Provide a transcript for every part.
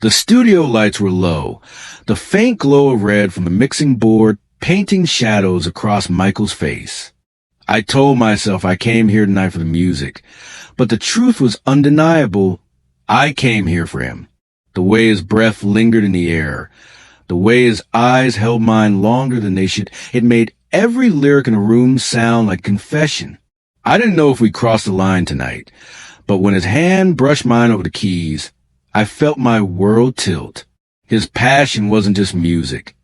The studio lights were low, the faint glow of red from the mixing board painting shadows across Michael's face. I told myself I came here tonight for the music, but the truth was undeniable. I came here for him. The way his breath lingered in the air, the way his eyes held mine longer than they should, it made every lyric in the room sound like confession. I didn't know if we crossed the line tonight, but when his hand brushed mine over the keys, I felt my world tilt. His passion wasn't just music.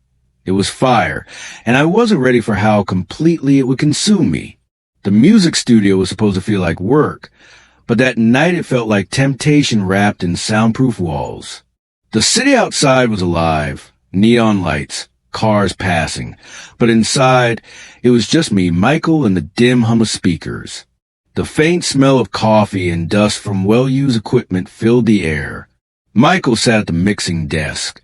It was fire, and I wasn't ready for how completely it would consume me. The music studio was supposed to feel like work, but that night it felt like temptation wrapped in soundproof walls. The city outside was alive, neon lights, cars passing, but inside, it was just me, Michael, and the dim hum of speakers. The faint smell of coffee and dust from well-used equipment filled the air. Michael sat at the mixing desk,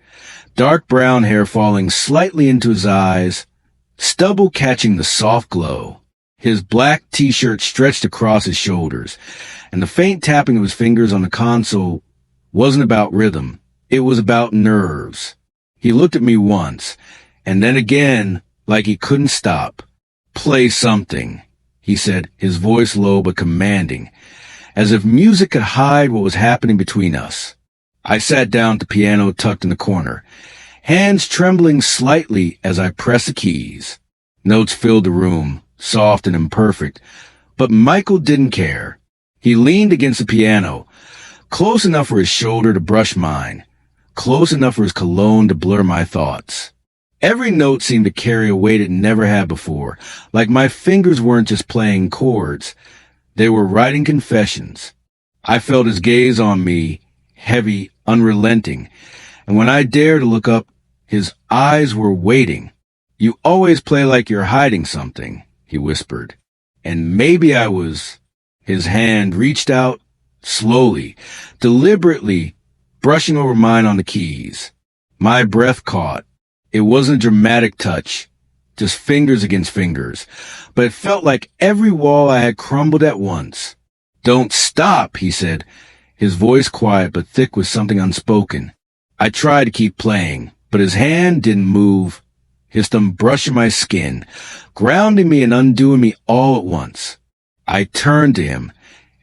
dark brown hair falling slightly into his eyes, stubble catching the soft glow. His black t-shirt stretched across his shoulders, and the faint tapping of his fingers on the console wasn't about rhythm. It was about nerves. He looked at me once, and then again, like he couldn't stop. "Play something," he said, his voice low but commanding, as if music could hide what was happening between us. I sat down at the piano tucked in the corner, hands trembling slightly as I pressed the keys. Notes filled the room, soft and imperfect, but Michael didn't care. He leaned against the piano, close enough for his shoulder to brush mine, close enough for his cologne to blur my thoughts. Every note seemed to carry a weight it never had before, like my fingers weren't just playing chords, they were writing confessions. I felt his gaze on me, heavy, unrelenting, and when I dared to look up, his eyes were waiting. "You always play like you're hiding something," he whispered. And maybe I was. His hand reached out, slowly, deliberately, brushing over mine on the keys. My breath caught. It wasn't a dramatic touch, just fingers against fingers, but it felt like every wall I had crumbled at once. "Don't stop," he said, his voice quiet but thick with something unspoken. I tried to keep playing, but his hand didn't move, his thumb brushing my skin, grounding me and undoing me all at once. I turned to him,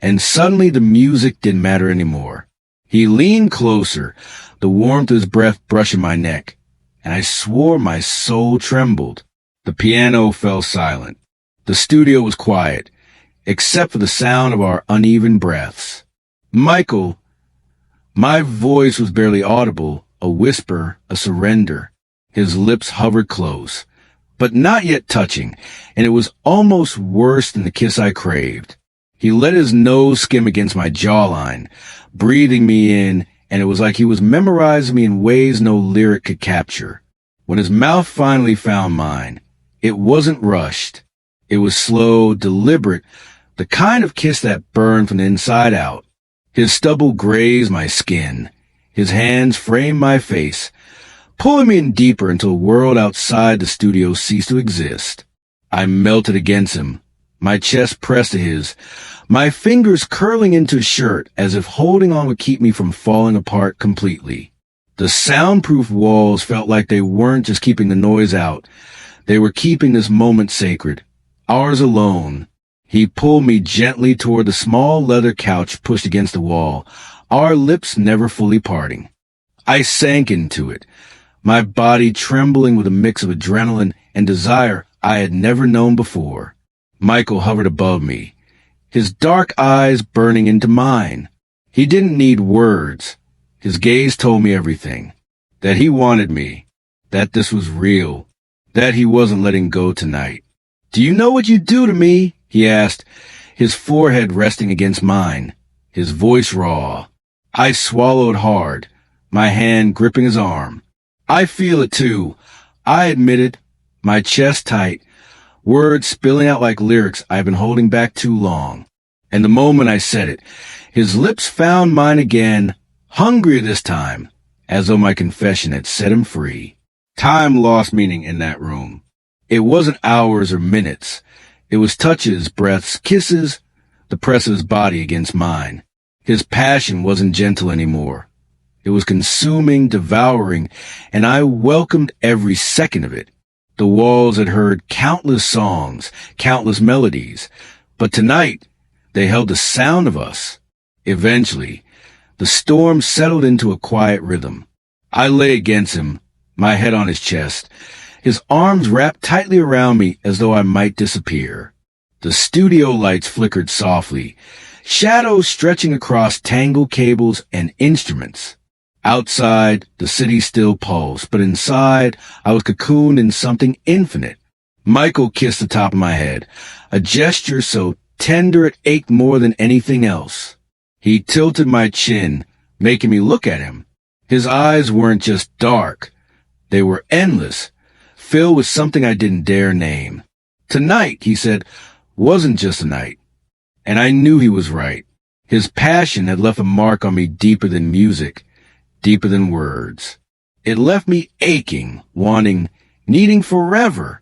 and suddenly the music didn't matter anymore. He leaned closer, the warmth of his breath brushing my neck, and I swore my soul trembled. The piano fell silent. The studio was quiet, except for the sound of our uneven breaths. "Michael," my voice was barely audible, a whisper, a surrender. His lips hovered close, but not yet touching, and it was almost worse than the kiss I craved. He let his nose skim against my jawline, breathing me in, and it was like he was memorizing me in ways no lyric could capture. When his mouth finally found mine, it wasn't rushed. It was slow, deliberate, the kind of kiss that burned from the inside out. His stubble grazed my skin. His hands framed my face, pulling me in deeper until the world outside the studio ceased to exist. I melted against him, my chest pressed to his, my fingers curling into his shirt as if holding on would keep me from falling apart completely. The soundproof walls felt like they weren't just keeping the noise out. They were keeping this moment sacred, ours alone. He pulled me gently toward the small leather couch pushed against the wall, our lips never fully parting. I sank into it, my body trembling with a mix of adrenaline and desire I had never known before. Michael hovered above me, his dark eyes burning into mine. He didn't need words. His gaze told me everything. That he wanted me, that this was real, that he wasn't letting go tonight. "Do you know what you do to me?" he asked, his forehead resting against mine, his voice raw. I swallowed hard, my hand gripping his arm. "I feel it too," I admitted, my chest tight, words spilling out like lyrics I've been holding back too long. And the moment I said it, his lips found mine again, hungrier this time, as though my confession had set him free. Time lost meaning in that room. It wasn't hours or minutes. It was touches, breaths, kisses, the press of his body against mine. His passion wasn't gentle anymore. It was consuming, devouring, and I welcomed every second of it. The walls had heard countless songs, countless melodies, but tonight they held the sound of us. Eventually, the storm settled into a quiet rhythm. I lay against him, my head on his chest, his arms wrapped tightly around me as though I might disappear. The studio lights flickered softly, shadows stretching across tangled cables and instruments. Outside, the city still pulsed, but inside, I was cocooned in something infinite. Michael kissed the top of my head, a gesture so tender it ached more than anything else. He tilted my chin, making me look at him. His eyes weren't just dark. They were endless, filled with something I didn't dare name. Tonight, he said, wasn't just a night. And I knew he was right. His passion had left a mark on me deeper than music, deeper than words. It left me aching, wanting, needing forever.